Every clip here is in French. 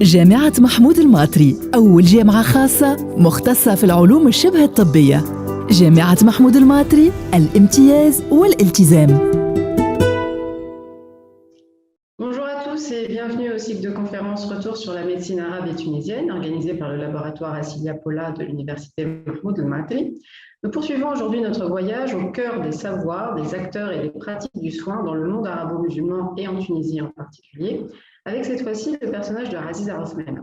جامعة محمود الماطري أول جامعة خاصة مختصة في العلوم الشبه الطبية. جامعة محمود الماطري، الامتياز والالتزام. Bonjour à tous et bienvenue au cycle de conférences Retour sur la médecine arabe et tunisienne organisé par le laboratoire Assilia Paula de l'université Mahmoud El-Matri. Nous poursuivons aujourd'hui notre voyage au cœur des savoirs, des acteurs et des pratiques du soin dans le monde arabo-musulman et en Tunisie en particulier, avec cette fois-ci le personnage de Aziza Othmana.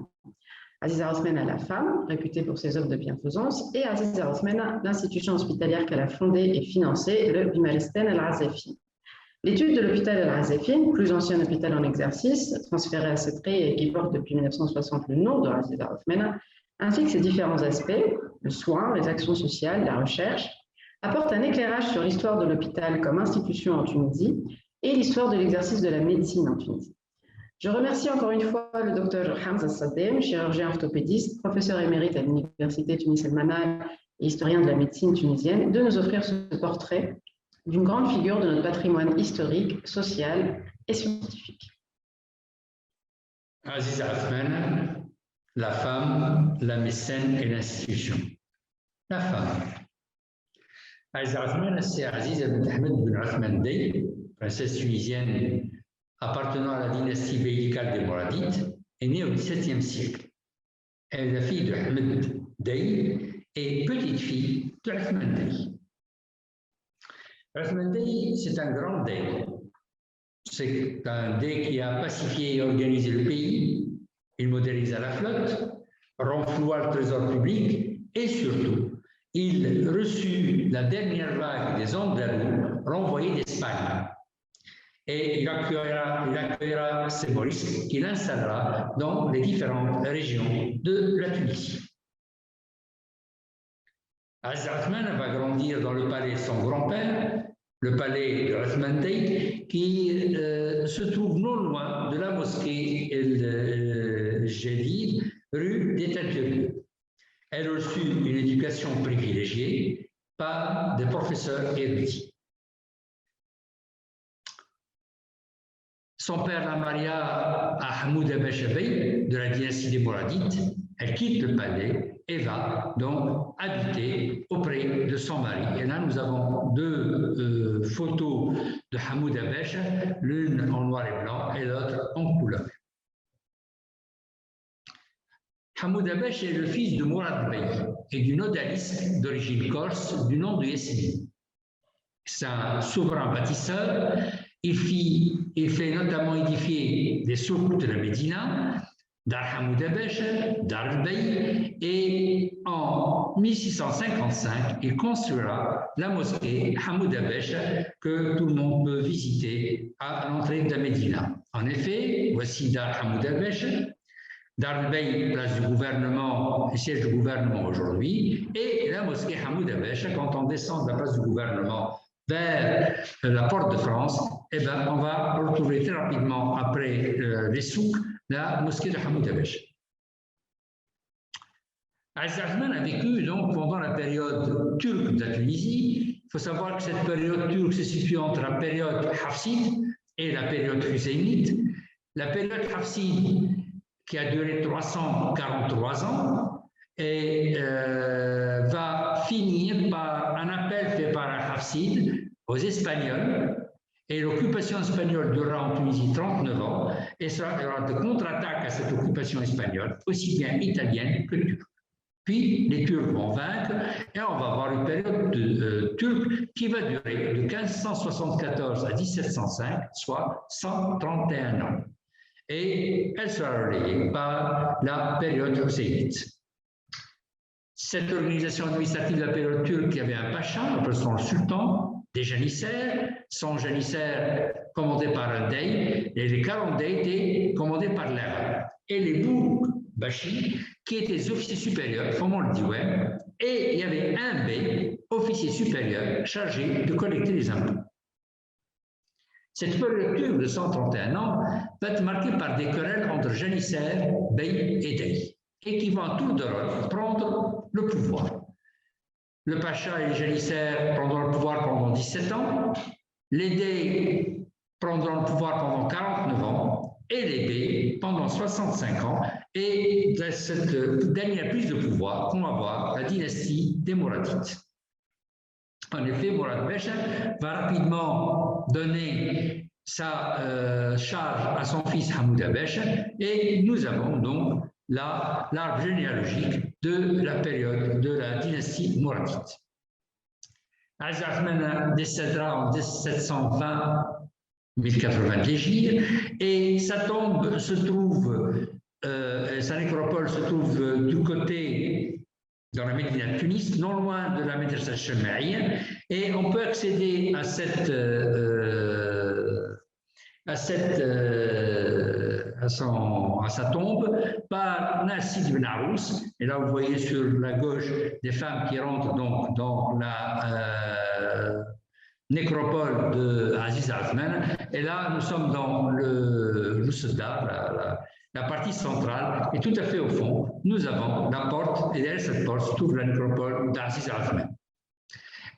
Aziza Othmana, la femme, réputée pour ses œuvres de bienfaisance, et Aziza Othmana, l'institution hospitalière qu'elle a fondée et financée, le Bimaristen Al-Azafi. L'étude de l'hôpital Al-Azafi, plus ancien hôpital en exercice, transféré à Setri et qui porte depuis 1960 le nom de Aziza Othmana, ainsi que ses différents aspects, le soin, les actions sociales, la recherche, apporte un éclairage sur l'histoire de l'hôpital comme institution en Tunisie et l'histoire de l'exercice de la médecine en Tunisie. Je remercie encore une fois le docteur Hamza Saddem, chirurgien orthopédiste, professeur émérite à l'université Tunis El Manal et historien de la médecine tunisienne, de nous offrir ce portrait d'une grande figure de notre patrimoine historique, social et scientifique. Aziza Othmana, la femme, la mécène et l'institution. La femme. Aziza Othmana, c'est Aziza bint Ahmed bin Othman Dey, princesse tunisienne appartenant à la dynastie bélicale des Mouradites, est née au XVIIe siècle. Elle est la fille de Ahmed Dey et petite-fille de Othman Dey. Othman Dey, c'est un grand Dey. C'est un Dey qui a pacifié et organisé le pays. Il modélisa la flotte, renfloua le trésor public et surtout, il reçut la dernière vague des Andalous renvoyés d'Espagne. Et il accueillera ces Maurices qu'il installera dans les différentes régions de la Tunisie. Aziza Othmana va grandir dans le palais de son grand-père, le palais de Othman Dey, qui se trouve non loin de la mosquée El Jadid, rue des Tinturiers. Elle reçut une éducation privilégiée par des professeurs érudits. Son père la maria à Hamouda Bacha Bey de la dynastie des Mouradites. Elle quitte le palais et va donc habiter auprès de son mari. Et là, nous avons deux photos de Hamouda Bacha, l'une en noir et blanc et l'autre en couleur. Hamouda Bacha est le fils de Mourad Bey et d'une odalisque d'origine corse du nom de Yassine. C'est un souverain bâtisseur. Il fait notamment édifier des souks de la Médina, Dar Hamouda Bacha, Dar Bey, et en 1655, il construira la mosquée Hamouda Bacha que tout le monde peut visiter à l'entrée de la Médina. En effet, voici Dar Hamouda Bacha, Dar Bey, place du gouvernement, siège du gouvernement aujourd'hui, et la mosquée Hamouda Bacha, quand on descend de la place du gouvernement vers la porte de France, eh ben, on va retrouver très rapidement après les souks la mosquée de Hamouda Bacha. Aziza Othmana a vécu donc pendant la période turque de la Tunisie. Il faut savoir que cette période turque se situe entre la période hafside et la période husseinite. La période hafside qui a duré 343 ans et va finir par un appel fait par un hafside aux Espagnols. Et l'occupation espagnole durera en Tunisie 39 ans et il y aura de contre-attaques à cette occupation espagnole, aussi bien italienne que turque. Puis les Turcs vont vaincre et on va avoir une période turque qui va durer de 1574 à 1705, soit 131 ans. Et elle sera relayée par la période husseynite. Cette organisation administrative de la période turque, il y avait un pacha, appelé le sultan, des janissaires, 100 janissaires commandés par un dey, et les 40 dey étaient commandés par l'Arabe. Et les bourgs bachi, qui étaient des officiers supérieurs, formant le diwan, et il y avait un bey, officier supérieur, chargé de collecter les impôts. Cette période turque de 131 ans va être marquée par des querelles entre janissaires, bey et dey, et qui vont à tour de rôle prendre le pouvoir. Le pacha et les janissaires prendront le pouvoir pendant 17 ans. Les dey prendront le pouvoir pendant 49 ans. et les B pendant 65 ans. Et de cette dernière prise de pouvoir qu'on va voir, la dynastie des Mouradites. En effet, Mourad Becha va rapidement donner sa charge à son fils Hamouda Becha et nous avons donc l'arbre généalogique de la période de la dynastie Mouradite. Aziz Othman décédera en 1720-1080 d'Hégire et sa tombe se trouve, sa nécropole se trouve du côté dans la Médina de Tunis, non loin de la Madrasa Chamaïa, et on peut accéder à sa tombe par Nassid ibn Arous. Et là, vous voyez sur la gauche des femmes qui rentrent donc dans la nécropole de Aziz Othman. Et là, nous sommes dans le Sedar, la partie centrale, et tout à fait au fond, nous avons la porte, et derrière cette porte se trouve la nécropole d'Aziz Othman.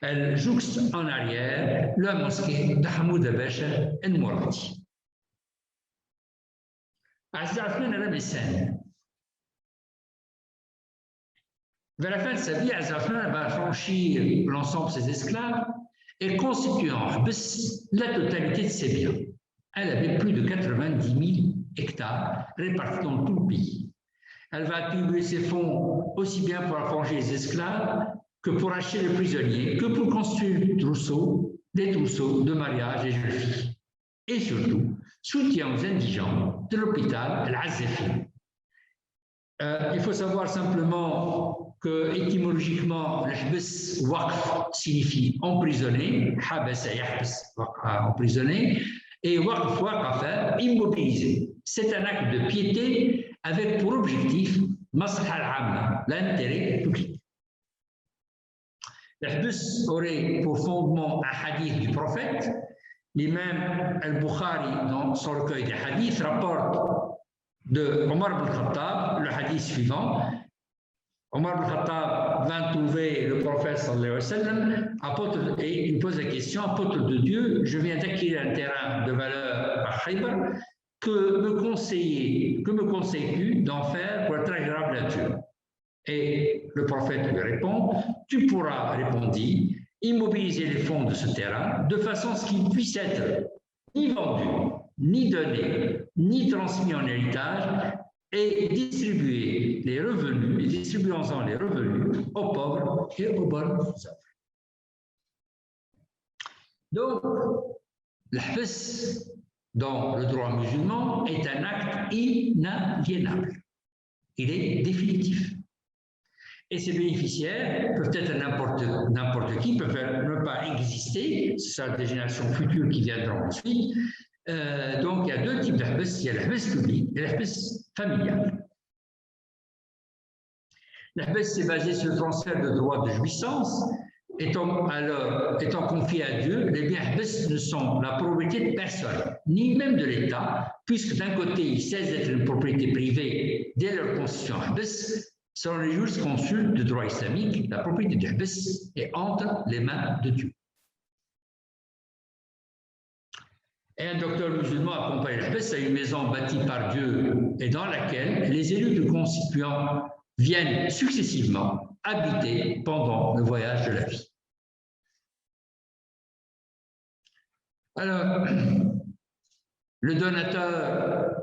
Elle jouxte en arrière la mosquée de Hamouda Becha El Mouradi. Aziz Othman est la mécène. Vers la fin de sa vie, Aziz Othman va franchir l'ensemble de ses esclaves et constituer en Hbs la totalité de ses biens. Elle avait plus de 90 000 hectares répartis dans tout le pays. Elle va attribuer ses fonds aussi bien pour affranger les esclaves que pour acheter les prisonniers, que pour construire des trousseaux de mariage et jeunes filles. Et surtout, soutien aux indigents de l'hôpital Al-Azefi. Il faut savoir simplement que étymologiquement, l'Hbs Waqf signifie emprisonné, Habasa Yahbs emprisonné, et Waqf Waqafa, immobilisé. C'est un acte de piété avec pour objectif Maslaha al-Amma, l'intérêt public. L'Hbs aurait pour fondement un hadith du prophète. L'imam al-Bukhari, dans son recueil des hadiths, rapporte de Omar ibn Khattab le hadith suivant. Omar ibn Khattab vint trouver le prophète sallallahu alayhi wa sallam et il pose la question: apôtre de Dieu, je viens d'acquérir un terrain de valeur à Khaybar, que me conseilles-tu d'en faire pour être agréable à Dieu? Et le prophète lui répond: tu pourras, répondit, immobiliser les fonds de ce terrain de façon à ce qu'il puisse être ni vendu, ni donné, ni transmis en héritage, et distribuer les revenus, et distribuant les revenus aux pauvres et aux bonnes œuvres. Donc, l'Hbs dans le droit musulman est un acte inaliénable. Il est définitif. Et ces bénéficiaires peuvent être n'importe qui, peuvent ne pas exister, ce sera des générations futures qui viendront ensuite. Donc, il y a deux types d'Hbs, il y a l'Hbs public et l'Hbs familial. L'Hbs est basé sur le transfert de droits de jouissance. Étant confiés à Dieu, les biens Hbs ne sont la propriété de personne, ni même de l'État, puisque d'un côté, ils cessent d'être une propriété privée dès leur constitution Hbs. Selon les jurisconsultes de droit islamique, la propriété du Hbs est entre les mains de Dieu. Et un docteur musulman accompagne l'Hbs à une maison bâtie par Dieu et dans laquelle les élus du constituant viennent successivement habiter pendant le voyage de la vie. Alors, le donateur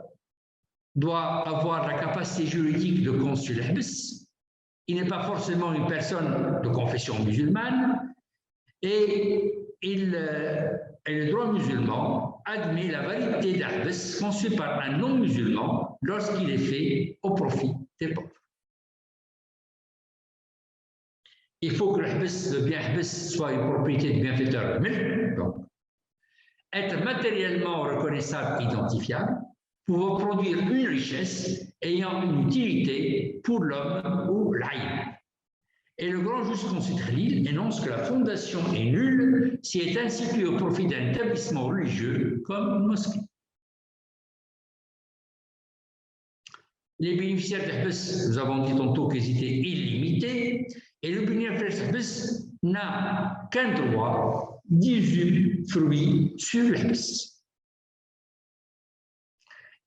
doit avoir la capacité juridique de constituer l'Hbs. Il n'est pas forcément une personne de confession musulmane et le droit musulman admet la validité d'Hbs conçu par un non-musulman lorsqu'il est fait au profit des pauvres. Il faut que le bien Hbs soit une propriété de bienfaiteur, donc être matériellement reconnaissable, identifiable, pour produire une richesse ayant une utilité pour l'homme ou l'aïn. Et le grand jurisconsulte Khalil énonce que la fondation est nulle si elle est instituée au profit d'un établissement religieux comme une mosquée. Les bénéficiaires d'Hbs, nous avons dit tantôt qu'ils étaient illimités, et le bénéficiaire d'Hbs n'a qu'un droit d'usufruit sur l'Hbs.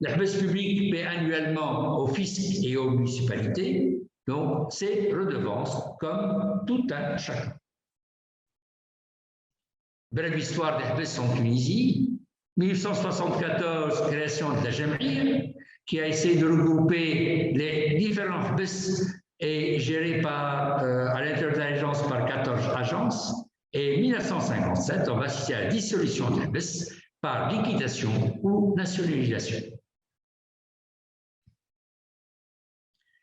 L'espèce publique paie annuellement au fisc et aux municipalités, donc c'est redevance comme tout un chacun. Brève histoire des Hbes en Tunisie, 1874, création de la Jam'iyya, qui a essayé de regrouper les différents Hbes et géré à l'intérieur de l'agence par 14 agences. Et 1957, on va assister à la dissolution des Hbes par liquidation ou nationalisation.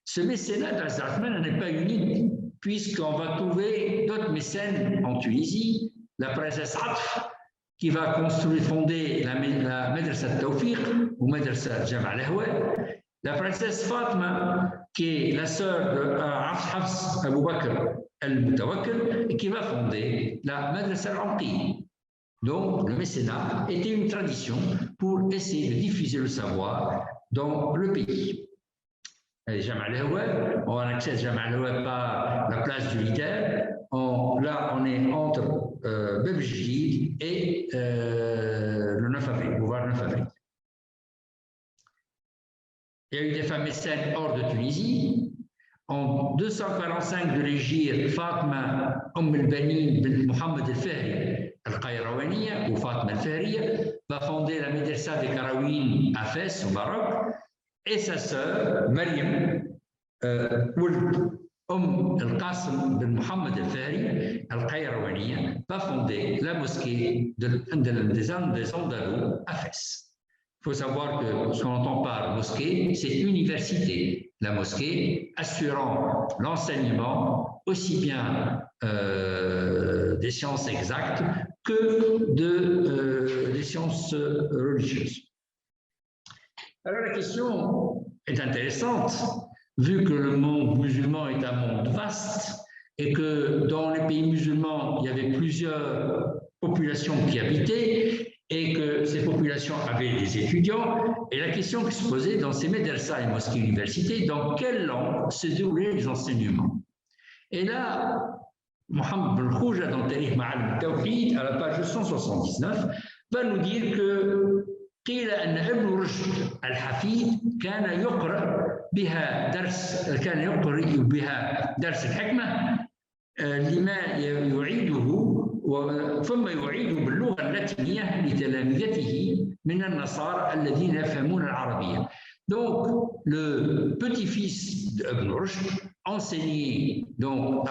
Ce mécénat d'Aziz Athmane n'est pas unique, puisqu'on va trouver d'autres mécènes en Tunisie, la princesse Atf, qui va fonder la Madrasa Tawfiq ou Madrasa Jama' al-Ahwa, la princesse Fatima, qui est la sœur de Hafs Abu Bakr al-Mutawakkil, et qui va fonder la Madrasa al-Anqi. Donc, le mécénat était une tradition pour essayer de diffuser le savoir dans le pays. Jama' al-Ahwa, on a accès à Jama' al-Ahwa par la place du leader. Là, on est entre Belgique et le 9 avril, boulevard 9 avril. Il y a eu des femmes mécènes hors de Tunisie. En 245 de l'Hégire, Fatima al-Bani bin Mohammed al-Fahri al-Qayrawaniya, ou Fatima al-Fahriya, va fonder la Médersa des Karawin à Fès, au Maroc, et sa sœur, Mariam, al-Qasim bin Mohammed al-Fahri al-Qayrawaniya, va fonder la mosquée des Andalous à Fès. Il faut savoir que ce qu'on entend par mosquée, c'est université. La mosquée assurant l'enseignement aussi bien des sciences exactes que des sciences religieuses. Alors la question est intéressante, vu que le monde musulman est un monde vaste et que dans les pays musulmans, il y avait plusieurs populations qui habitaient, et que ces populations avaient des étudiants, et la question qui se posait dans ces médersas et mosquées universités, dans quelle langue se déroulaient les enseignements. Et là, Mohamed Ben Khouja, dans Tarikh Ma'al al-Tawhid, à la page 179, va nous dire que قيل أن ابن رشد الحفيد كان يقرأ بها درس الحكمة لما يعيده ثم يعيد باللغة اللاتينية لتلامذته من النصارى الذين يفهمون العربية. Donc, le petit-fils d'Ibn Rushd enseignait donc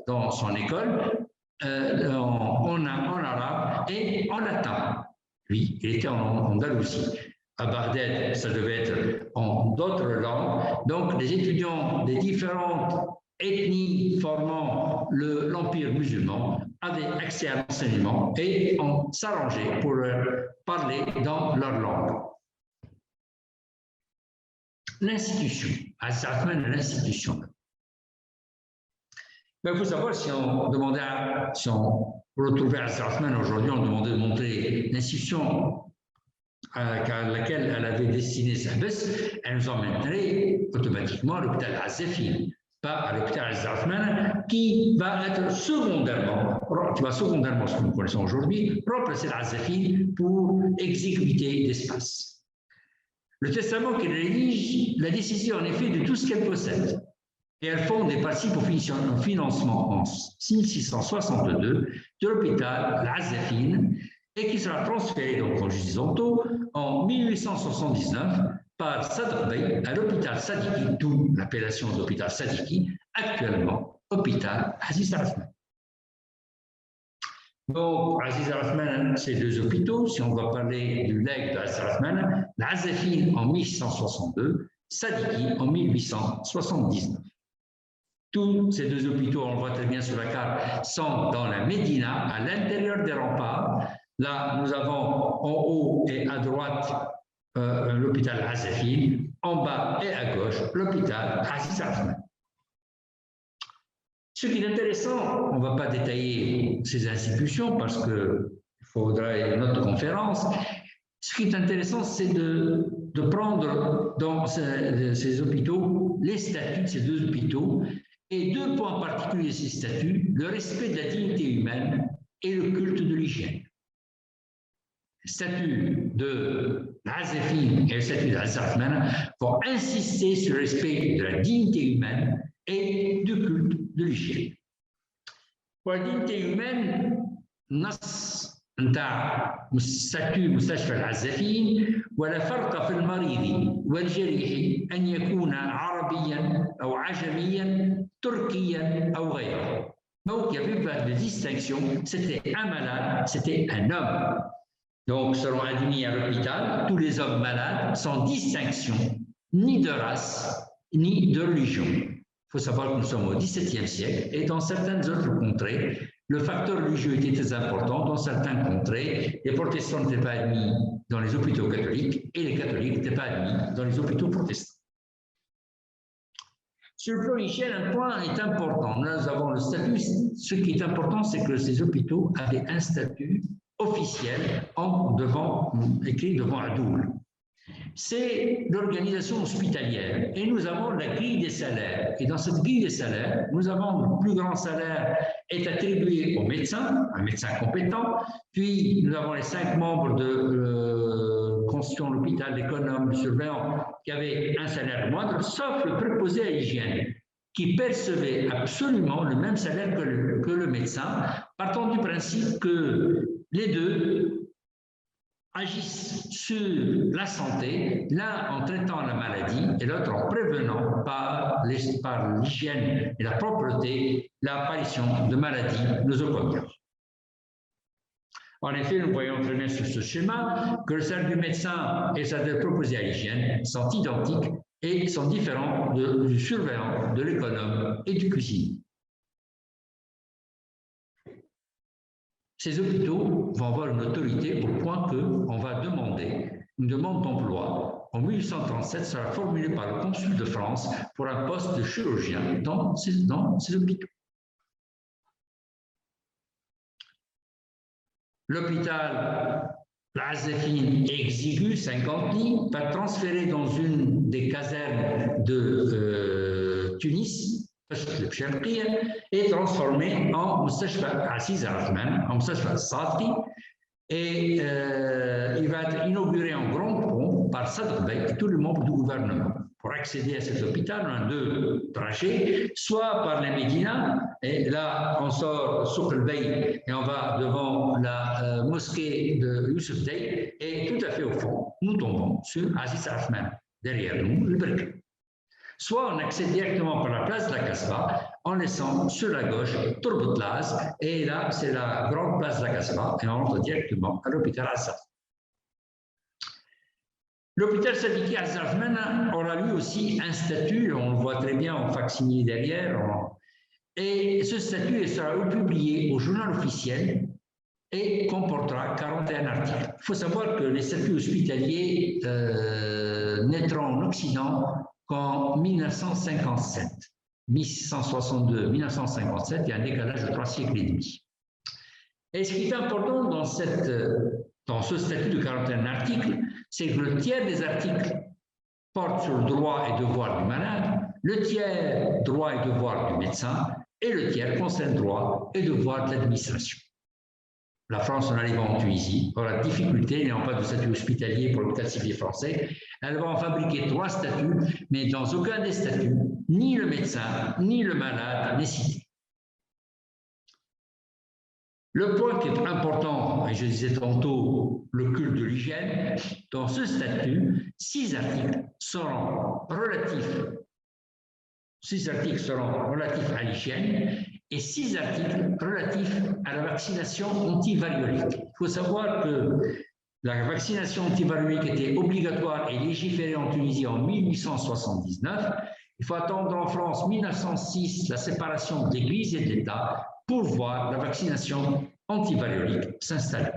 dans son école en arabe et en latin. Lui, il était en Andalousie. À Bagdad, ça devait être en d'autres langues. Donc, les étudiants des différentes ethnies formant l'empire musulman avaient accès à l'enseignement et on s'arrangeait pour parler dans leur langue. L'institution, Aziz Athmane, l'institution. Il faut savoir, si on retrouvait Aziz Athmane aujourd'hui, on demandait de montrer l'institution à laquelle elle avait destiné sa baisse, elle nous emmènerait automatiquement à l'hôpital Azzafine, pas à l'hôpital Aziz Athmane, qui va secondairement, ce que nous connaissons aujourd'hui, remplacer l'Azzafine pour exiguïté d'espace. Le testament qu'elle rédige la décision en effet de tout ce qu'elle possède. Et elle fonde des participe au financement en 1662 de l'hôpital l'Azzafine et qui sera transféré, donc, comme je disais tantôt, en 1879 par Sadr Bey à l'hôpital Sadiki, d'où l'appellation d'hôpital Sadiki, actuellement hôpital Aziz Athmane. Donc, Aziz Athmane, c'est deux hôpitaux. Si on va parler du legs d'Aziz Athmane, l'Azzafine en 1662, Sadiki en 1879. Tous ces deux hôpitaux, on le voit très bien sur la carte, sont dans la Médina, à l'intérieur des remparts. Là, nous avons en haut et à droite l'hôpital Azzafine, en bas et à gauche l'hôpital Aziz Athmane. Ce qui est intéressant, on ne va pas détailler ces institutions parce qu'il faudrait une autre conférence. Ce qui est intéressant, c'est de prendre dans ces hôpitaux les statuts de ces deux hôpitaux et deux points particuliers de ces statuts, le respect de la dignité humaine et le culte de l'hygiène. statut de l'Azefine et le statut d'Azarfman vont insister sur le respect de la dignité humaine et du culte de l'hygiène. Pour la dignité humaine, النص نتاع ستو مستشفى العزافين ولا فرق في المريض والجريح أن يكون عربيا أو عجميا تركيا أو غيره. Donc, il n'y avait pas de distinction, c'était un malade, c'était un homme. Donc, selon Adini à l'hôpital, tous les hommes malades sans distinction ni de race ni de religion. Il faut savoir que nous sommes au XVIIe siècle et dans certaines autres contrées, le facteur religieux était très important. Dans certaines contrées, les protestants n'étaient pas admis dans les hôpitaux catholiques et les catholiques n'étaient pas admis dans les hôpitaux protestants. Sur le plan hygiène, un point est important. Nous avons le statut. Ce qui est important, c'est que ces hôpitaux avaient un statut officiel écrit devant Adoul. C'est l'organisation hospitalière et nous avons la grille des salaires. Et dans cette grille des salaires, nous avons le plus grand salaire est attribué au médecin, un médecin compétent, puis nous avons les 5 membres de constituant l'hôpital, l'économe, le surveillant, qui avaient un salaire moindre, sauf le préposé à l'hygiène, qui percevait absolument le même salaire que le médecin, partant du principe que les deux agissent sur la santé, l'un en traitant la maladie et l'autre en prévenant par l'hygiène et la propreté l'apparition de maladies nosocomiales. En effet, nous voyons très bien sur ce schéma que le salaire du médecin et le salaire proposé à l'hygiène sont identiques et sont différents du surveillant, de l'économe et du cuisinier. Ces hôpitaux vont avoir une autorité au point qu'on va demander une demande d'emploi. En 1837, sera formulée par le consul de France pour un poste de chirurgien dans ces hôpitaux. L'hôpital l'Azefine exigu, 50 lits, va transférer dans une des casernes de Tunis, est transformé en Mustashfa Aziz Rahman, en Mustashfa Sadri, et il va être inauguré en grand pont par Sadr Bey et tous les membres du gouvernement. Pour accéder à cet hôpital, on a 2 trajets, soit par les Médina, et là on sort Souk el-Bey et on va devant la mosquée de Youssef Dey, et tout à fait au fond, nous tombons sur Aziz Rahman, derrière nous, le Berk. Soit on accède directement par la place de la Kasbah en laissant sur la gauche Tourbotlaz, et là c'est la grande place de la Kasbah, et on entre directement à l'hôpital Assaf. L'hôpital Sadiki Azarfman aura lui aussi un statut, on le voit très bien en facsimilé derrière, et ce statut sera publié au journal officiel et comportera 41 articles. Il faut savoir que les statuts hospitaliers naîtront en Occident qu'en 1957, 1662-1957, il y a un décalage de 3 siècles et demi. Et ce qui est important dans ce statut de 41 articles, c'est que le tiers des articles porte sur le droit et devoir du malade, le tiers droit et devoir du médecin, et le tiers concerne droit et devoir de l'administration. La France, en arrivant en Tunisie, aura difficulté, n'ayant pas de statut hospitalier pour l'hôpital civil français, elle va en fabriquer 3 statuts, mais dans aucun des statuts, ni le médecin, ni le malade n'est cité. Le point qui est important, et je disais tantôt, le culte de l'hygiène, dans ce statut, 6 articles seront relatifs à l'hygiène et 6 articles relatifs à la vaccination antivariolique. Il faut savoir que la vaccination antivariolique était obligatoire et légiférée en Tunisie en 1879. Il faut attendre en France 1906 la séparation de l'Église et de l'État pour voir la vaccination antivariolique s'installer.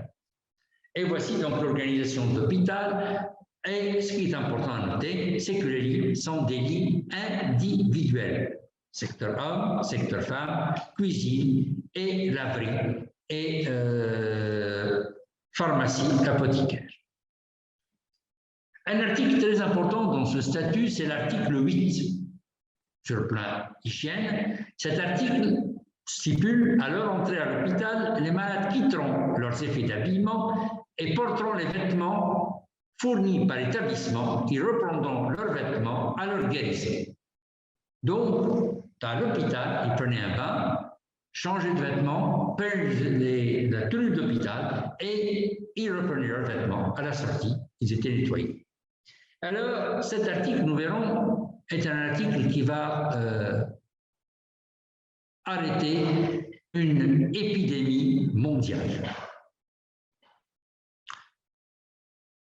Et voici donc l'organisation de l'hôpital. Et ce qui est important à noter, c'est que les lits sont des lits individuels. Secteur homme, secteur femme, cuisine et laverie et pharmacie, apothicaire. Un article très important dans ce statut, c'est l'article 8 sur le plan hygiène. Cet article stipule à leur entrée à l'hôpital, les malades quitteront leurs effets d'habillement et porteront les vêtements fournis par l'établissement qui reprendront leurs vêtements à leur guérison. Donc, à l'hôpital, ils prenaient un bain, changeaient de vêtements, prenaient la tenue d'hôpital et ils reprenaient leurs vêtements à la sortie, ils étaient nettoyés. Alors, cet article, nous verrons, est un article qui va arrêter une épidémie mondiale.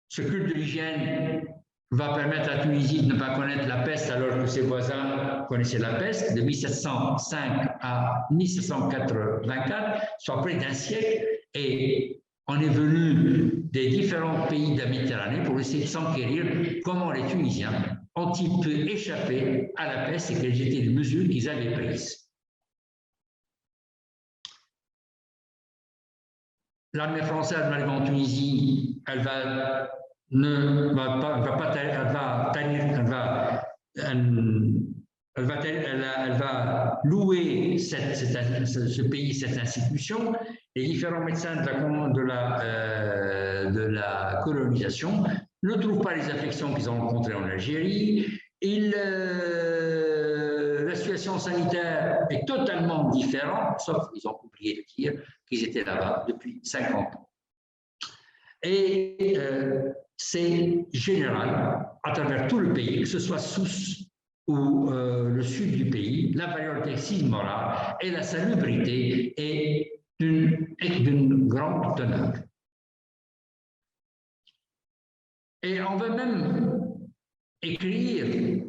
Ce culte de l'hygiène va permettre à la Tunisie de ne pas connaître la peste alors que ses voisins connaissaient la peste de 1705 à 1784, soit près d'un siècle, et on est venu des différents pays de la Méditerranée pour essayer de s'enquérir comment les Tunisiens ont-ils pu échapper à la peste et quelles étaient les mesures qu'ils avaient prises. L'armée française arrive en Tunisie, elle va louer ce pays, cette institution. Les différents médecins de la colonisation ne trouvent pas les affections qu'ils ont rencontrées en Algérie. La situation sanitaire est totalement différente, sauf qu'ils ont oublié de dire qu'ils étaient là-bas depuis 50 ans. Et c'est général à travers tout le pays, que ce soit Sousse ou le sud du pays, la variété morale et la salubrité est d'une grande teneur. Et on va même écrire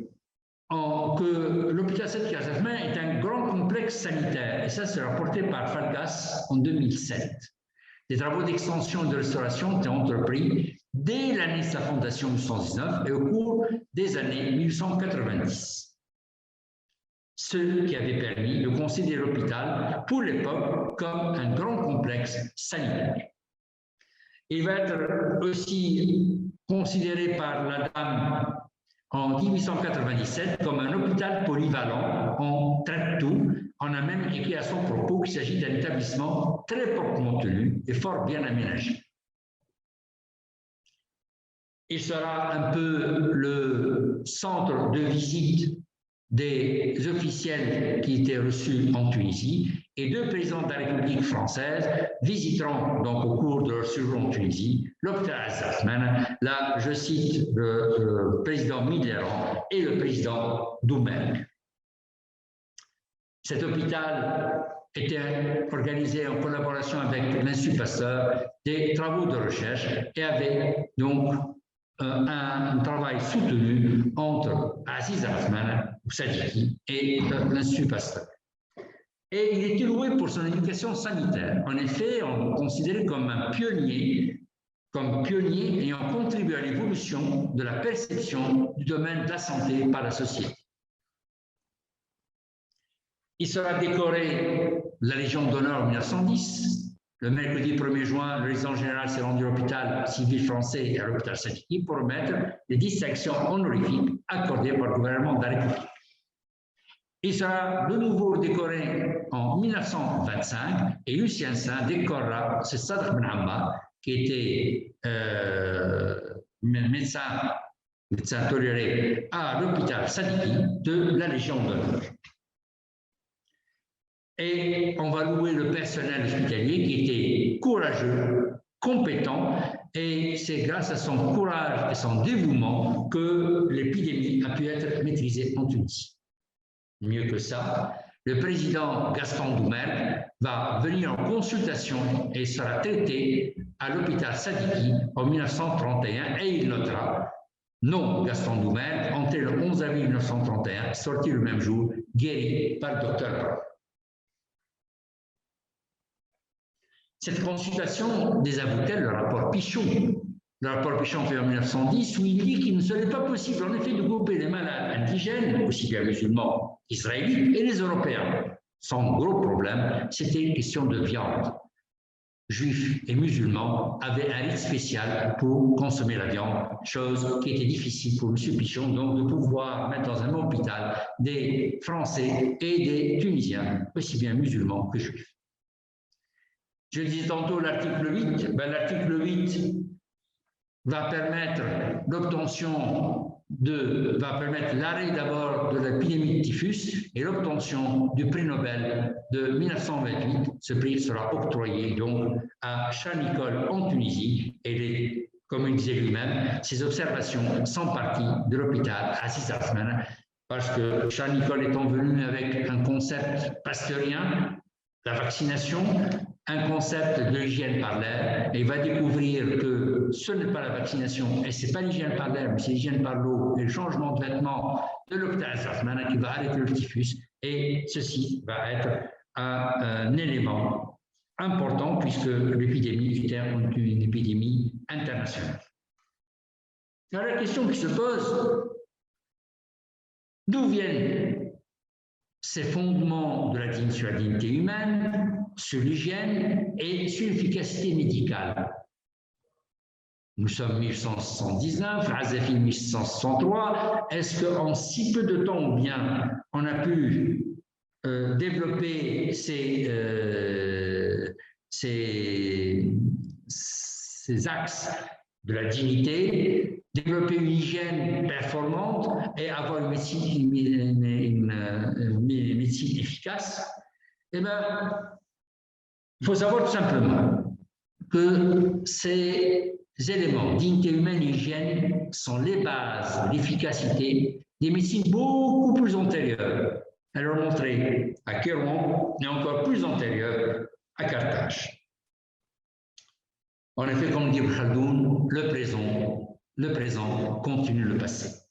que l'hôpital Sadi-Kazafma est un grand complexe sanitaire, et ça c'est rapporté par Falgas en 2007. Des travaux d'extension et de restauration ont été entrepris dès l'année de sa fondation en 1919 et au cours des années 1890. Ce qui avait permis de considérer l'hôpital pour l'époque comme un grand complexe sanitaire. Il va être aussi considéré par la dame en 1897 comme un hôpital polyvalent, on traite tout. On a même écrit à son propos qu'il s'agit d'un établissement très proprement tenu et fort bien aménagé. Il sera un peu le centre de visite des officiels qui étaient reçus en Tunisie, et deux présidents de la République française visiteront donc au cours de leur séjour en Tunisie l'hôpital Al-Zafman. Là, je cite le président Mitterrand et le président Doumergue. Cet hôpital était organisé en collaboration avec l'Institut Pasteur, des travaux de recherche, et avait donc un travail soutenu entre Aziz Rahman ou Sadiki et l'Institut Pasteur. Et il était loué pour son éducation sanitaire. En effet, on le considérait comme un pionnier, ayant contribué à l'évolution de la perception du domaine de la santé par la société. Il sera décoré de la Légion d'honneur en 1910. Le mercredi 1er juin, le résident général s'est rendu à l'hôpital civil français et à l'hôpital Sadiki pour remettre les distinctions honorifiques accordées par le gouvernement de la République. Il sera de nouveau décoré en 1925 et Lucien Saint décorera ce Sadr Ben Hamma qui était médecin toléré à l'hôpital Sadiki de la Légion d'honneur. Et on va louer le personnel hospitalier qui était courageux, compétent, et c'est grâce à son courage et son dévouement que l'épidémie a pu être maîtrisée en Tunisie. Mieux que ça, le président Gaston Doumergue va venir en consultation et sera traité à l'hôpital Sadiki en 1931 et il notera « Non, Gaston Doumergue, entré le 11 avril 1931, sorti le même jour, guéri par le docteur Brown. » Cette consultation désavouait le rapport Pichon. Le rapport Pichon fait en 1910 où il dit qu'il ne serait pas possible en effet de grouper les malades indigènes, aussi bien musulmans, israélites et les Européens. Son gros problème, c'était une question de viande. Juifs et musulmans avaient un rite spécial pour consommer la viande, chose qui était difficile pour M. Pichon, donc de pouvoir mettre dans un hôpital des Français et des Tunisiens, aussi bien musulmans que juifs. Je disais tantôt l'article 8, l'article 8 va permettre l'arrêt d'abord de l'épidémie de typhus et l'obtention du prix Nobel de 1928. Ce prix sera octroyé donc à Charles-Nicolle en Tunisie et comme il disait lui-même, ses observations sont parties de l'hôpital Aziz Athmane parce que Charles-Nicolle étant venu avec un concept pasteurien, la vaccination, un concept de l'hygiène par l'air, et il va découvrir que ce n'est pas la vaccination, et ce n'est pas l'hygiène par l'air, mais c'est l'hygiène par l'eau et le changement de vêtements de l'hôpital Aziz Athmane qui va arrêter le typhus, et ceci va être un élément important puisque l'épidémie était une épidémie internationale. Alors la question qui se pose, d'où viennent ces fondements de la dignité humaine sur l'hygiène et sur l'efficacité médicale? Nous sommes 1179, Azafi 1163. Est-ce qu'en si peu de temps, ou bien on a pu développer ces axes de la dignité, développer une hygiène performante et avoir une médecine efficace? Eh bien, il faut savoir tout simplement que ces éléments, dignité humaine et hygiène, sont les bases de l'efficacité des médecines beaucoup plus antérieures. Elle est montrée à Kérouan et encore plus antérieure à Carthage. En effet, comme dit Khaldoun, le présent continue le passé.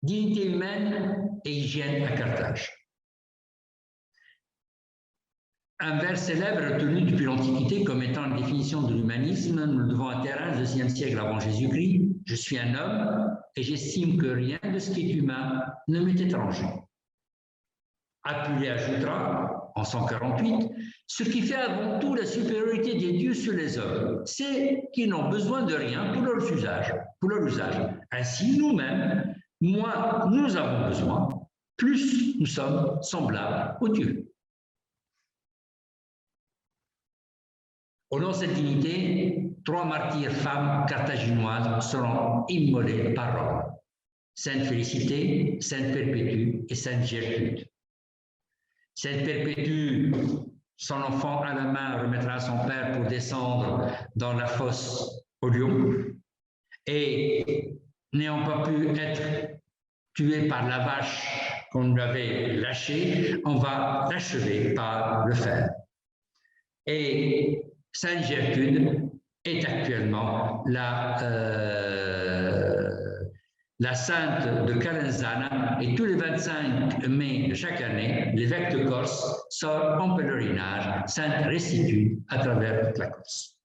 Dignité humaine et hygiène à Carthage. Un vers célèbre retenu depuis l'Antiquité comme étant la définition de l'humanisme, nous le devons à Thérèse, au IXe siècle avant Jésus-Christ. Je suis un homme et j'estime que rien de ce qui est humain ne m'est étranger. Appuyé ajoutera, en 148, ce qui fait avant tout la supériorité des dieux sur les hommes, c'est qu'ils n'ont besoin de rien pour leur usage. Ainsi, nous-mêmes, moins nous avons besoin, plus nous sommes semblables aux dieux. Au nom de cette dignité, 3 martyrs femmes carthaginoises seront immolées par Rome. Sainte Félicité, Sainte Perpétue et Sainte Gertrude. Sainte Perpétue, son enfant à la main, remettra à son père pour descendre dans la fosse au lion. Et n'ayant pas pu être tué par la vache qu'on lui avait lâchée, on va l'achever par le fer. Et Sainte Gertrude est actuellement la sainte de Calenzana, et tous les 25 mai de chaque année, l'évêque de Corse sort en pèlerinage Sainte Restitude à travers toute la Corse.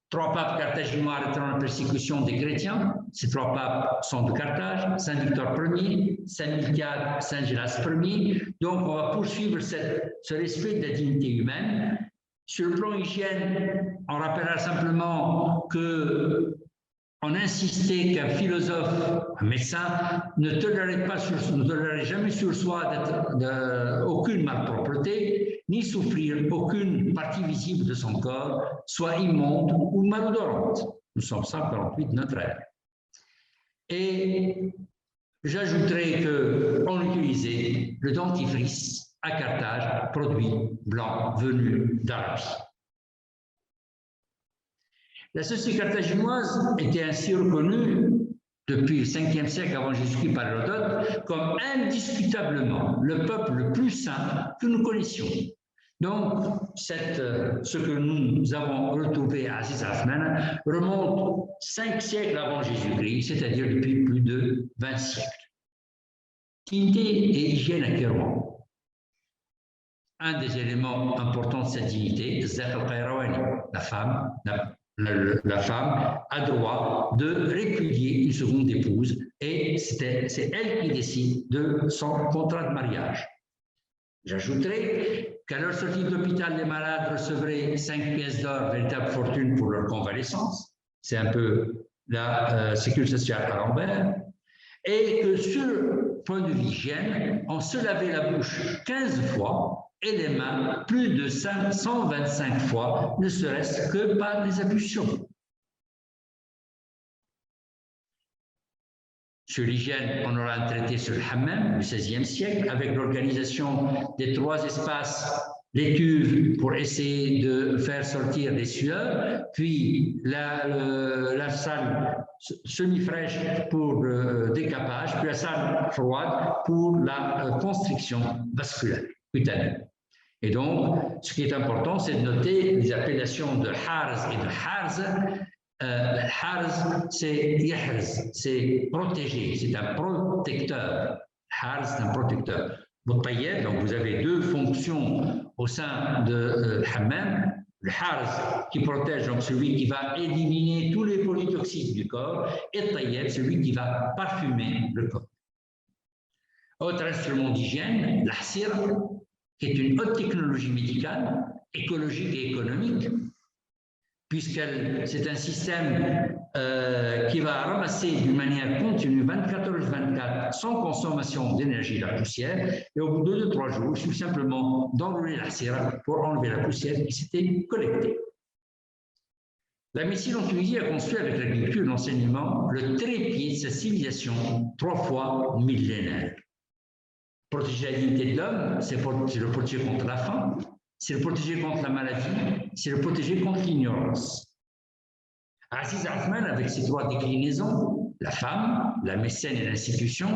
3 papes carthaginois arrêteront la persécution des chrétiens. Ces 3 papes sont de Carthage, Saint Victor Ier, Saint Miltiade, Saint Gélas Ier. Donc on va poursuivre ce respect de la dignité humaine. Sur le plan hygiène, on rappellera simplement que on insistait qu'un philosophe, un médecin, ne tolérait jamais sur soi aucune malpropreté, ni souffrir aucune partie visible de son corps, soit immonde ou malodorante. Nous sommes 148 de notre ère. Et j'ajouterai qu'on utilisait le dentifrice à Carthage, produit blanc venu d'Arabie. La société carthaginoise était ainsi reconnue depuis le 5e siècle avant Jésus-Christ par Hérodote comme indiscutablement le peuple le plus saint que nous connaissions. Donc, ce que nous avons retrouvé à Aziz Athmane remonte 5 siècles avant Jésus-Christ, c'est-à-dire depuis plus de 20 siècles. Dignité et hygiène à Kérouan. Un des éléments importants de cette dignité, la femme a droit de répudier une seconde épouse et c'est elle qui décide de son contrat de mariage. J'ajouterai qu'à leur sortie de l'hôpital, les malades recevraient 5 pièces d'or, véritable fortune pour leur convalescence. C'est un peu la sécurité sociale à l'envers. Et que sur le point de vue hygiène, on se lavait la bouche 15 fois et les mains plus de 125 fois, ne serait-ce que par les ablutions. Sur l'hygiène, on aura un traité sur le hammam du XVIe siècle avec l'organisation des 3 espaces, l'étuve pour essayer de faire sortir les sueurs, puis la salle semi-fraîche pour le décapage, puis la salle froide pour la constriction vasculaire, cutanée. Et donc, ce qui est important, c'est de noter les appellations de harz et de harz. Harz, c'est yahrz, c'est protégé, c'est un protecteur. Harz, c'est un protecteur. Donc, vous avez 2 fonctions au sein de hammam. Le harz qui protège, donc celui qui va éliminer tous les polytoxiques du corps, et le tayyib, celui qui va parfumer le corps. Autre instrument d'hygiène, l'ahsir, qui est une haute technologie médicale, écologique et économique, puisque c'est un système qui va ramasser d'une manière continue 24h/24 sans consommation d'énergie la poussière, et au bout de 2-3 jours, il suffit simplement d'enlever la cire pour enlever la poussière qui s'était collectée. La médecine en Tunisie a construit avec l'agriculture et l'enseignement le trépied de sa civilisation 3 fois millénaire. Protéger la dignité de l'homme, c'est le protéger contre la faim, c'est le protéger contre la maladie, c'est le protéger contre l'ignorance. Aziz Othman, avec ses 3 déclinaisons, la femme, la mécène et l'institution,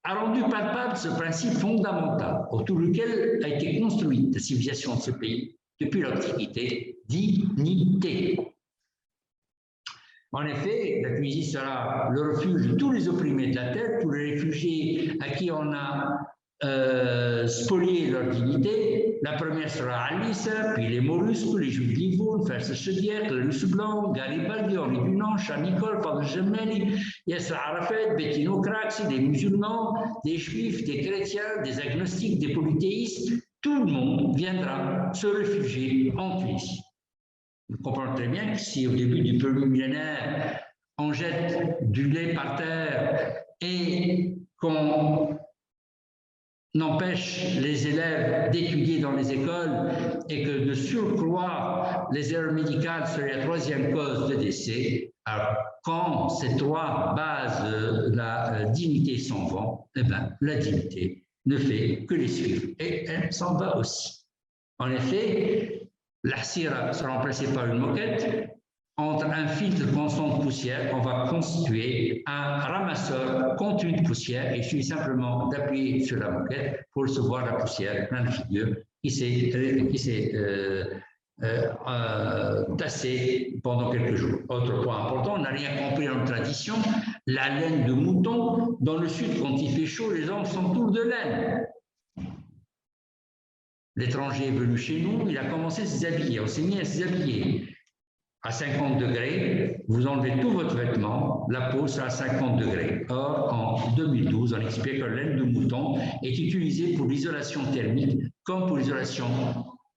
a rendu palpable ce principe fondamental autour duquel a été construite la civilisation de ce pays depuis l'Antiquité, dignité. En effet, la Tunisie sera le refuge de tous les opprimés de la terre, tous les réfugiés à qui on a spolier leur dignité. La première sera Alissa, puis les Mollusques, les Juifs de Livourne, Fers-Chedière, les Russes blancs, Garibaldi, Henri Dunant, Charles Nicolle, Fadel Gemelli, Yasser Arafat, Bettino Craxi, des musulmans, des juifs, des chrétiens, des agnostiques, des polythéistes. Tout le monde viendra se réfugier en Tunisie. Vous comprenez très bien que si au début du premier millénaire, on jette du lait par terre et qu'on n'empêche les élèves d'étudier dans les écoles et que de surcroît, les erreurs médicales seraient la 3e cause de décès, alors quand ces 3 bases de la dignité s'en vont, eh bien, la dignité ne fait que les suivre et elle s'en va aussi. En effet, la cire sera remplacée par une moquette. Entre un filtre constant de poussière, on va constituer un ramasseur continu de poussière et il suffit simplement d'appuyer sur la moquette pour recevoir la poussière plein de figures qui s'est tassée pendant quelques jours. Autre point important, on n'a rien compris dans notre tradition, la laine de mouton. Dans le sud, quand il fait chaud, les hommes s'entourent de laine. L'étranger est venu chez nous, il a commencé à s'habiller, on s'est mis à s'habiller. À 50 degrés, vous enlevez tout votre vêtement, la peau sera à 50 degrés. Or, en 2012, on explique que la laine de mouton est utilisée pour l'isolation thermique comme pour l'isolation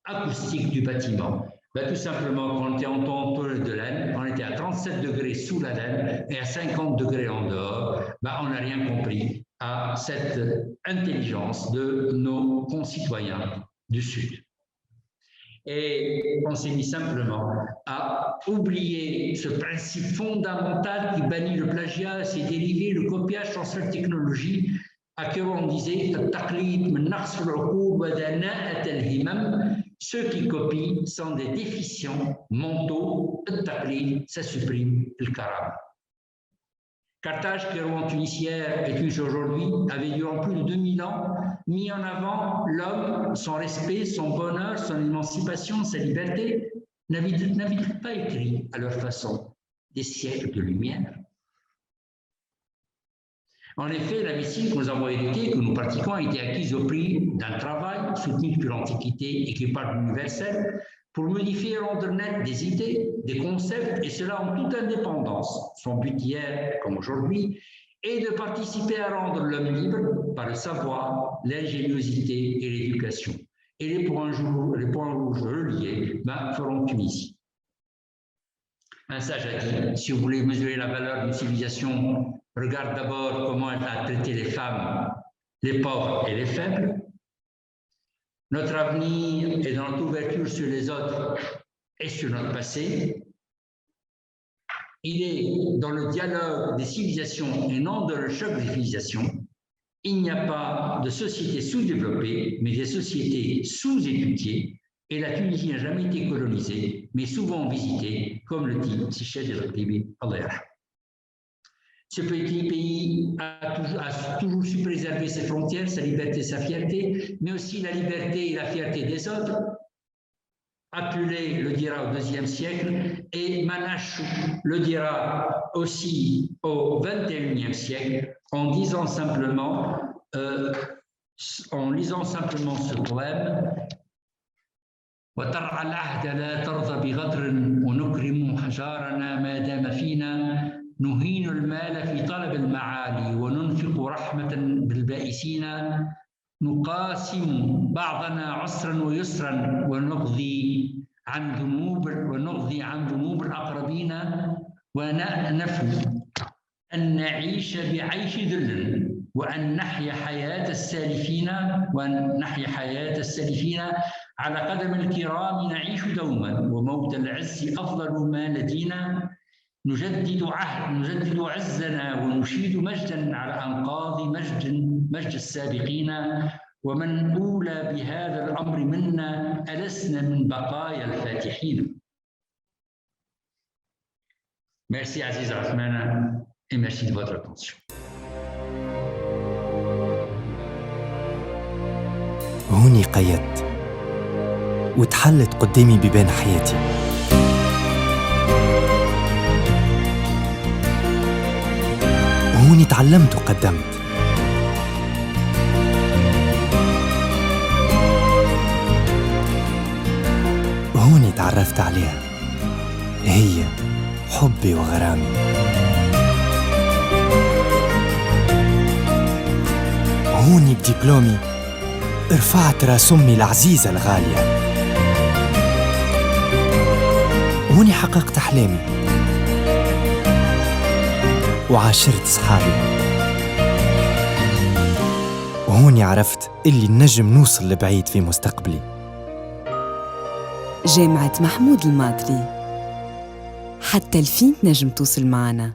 acoustique du bâtiment. Ben, tout simplement, quand on était entouré de laine, on était à 37 degrés sous la laine et à 50 degrés en dehors. Ben, on n'a rien compris à cette intelligence de nos concitoyens du Sud. Et on s'est mis simplement à oublier ce principe fondamental qui bannit le plagiat, ses dérivés, le copiage, transfert de technologie, à qui on disait ceux qui copient sont des déficients mentaux, ça supprime le karam. Carthage, qui est en Tunisière et Tunis aujourd'hui, avait durant plus de 2000 ans mis en avant l'homme, son respect, son bonheur, son émancipation, sa liberté, n'avait-il pas écrit à leur façon des siècles de lumière? En effet, la médecine que nous avons héritée, que nous pratiquons, a été acquise au prix d'un travail soutenu depuis l'Antiquité et qui parle de l'universel, pour modifier et rendre net des idées, des concepts, et cela en toute indépendance. Son but hier, comme aujourd'hui, est de participer à rendre l'homme libre par le savoir, l'ingéniosité et l'éducation. Et les points rouges reliés feront Tunisie. Un sage a dit, si vous voulez mesurer la valeur d'une civilisation regarde d'abord comment elle a traité les femmes, les pauvres et les faibles. Notre avenir est dans notre ouverture sur les autres et sur notre passé. Il est dans le dialogue des civilisations et non dans le choc des civilisations. Il n'y a pas de société sous-développée, mais des sociétés sous-étudiées. Et la Tunisie n'a jamais été colonisée, mais souvent visitée, comme le dit Sichet el-Ratibi, Allah yarham. Ce petit pays a toujours su préserver ses frontières, sa liberté, sa fierté, mais aussi la liberté et la fierté des autres. Apulé le dira au IIe siècle et Manachou le dira aussi au XXIe siècle en lisant simplement ce poème. وترعى العهد لا ترضى بغدر ونكرم حجارنا ما دام فينا نهين المال في طلب المعالي وننفق رحمة بالبائسين نقاسم بعضنا عسرا ويسرا ونقضي عن ذنوب الأقربين ونفل أن نعيش بعيش ذل وأن نحيا حياة السالفين على قدم الكرام نعيش دوما وموت العز أفضل ما لدينا نجدد عزنا ونشيد مجدا على أنقاض مجد السابقين ومن أولى بهذا الأمر منا ألسنا من بقايا الفاتحين. Merci Aziz Rahman et merci de votre attention. هوني قيدت وتحلت قدامي ببان حياتي. هوني تعلمت وقدمت. هوني تعرفت عليها، هي حبي وغرامي. هوني بدبلومي رفعت راس أمي العزيزة الغالية. هوني حققت أحلامي وعاشرت صحابي. وهوني عرفت اللي نجم نوصل لبعيد في مستقبلي. جامعة محمود الماطري، حتى الفين نجم توصل معنا.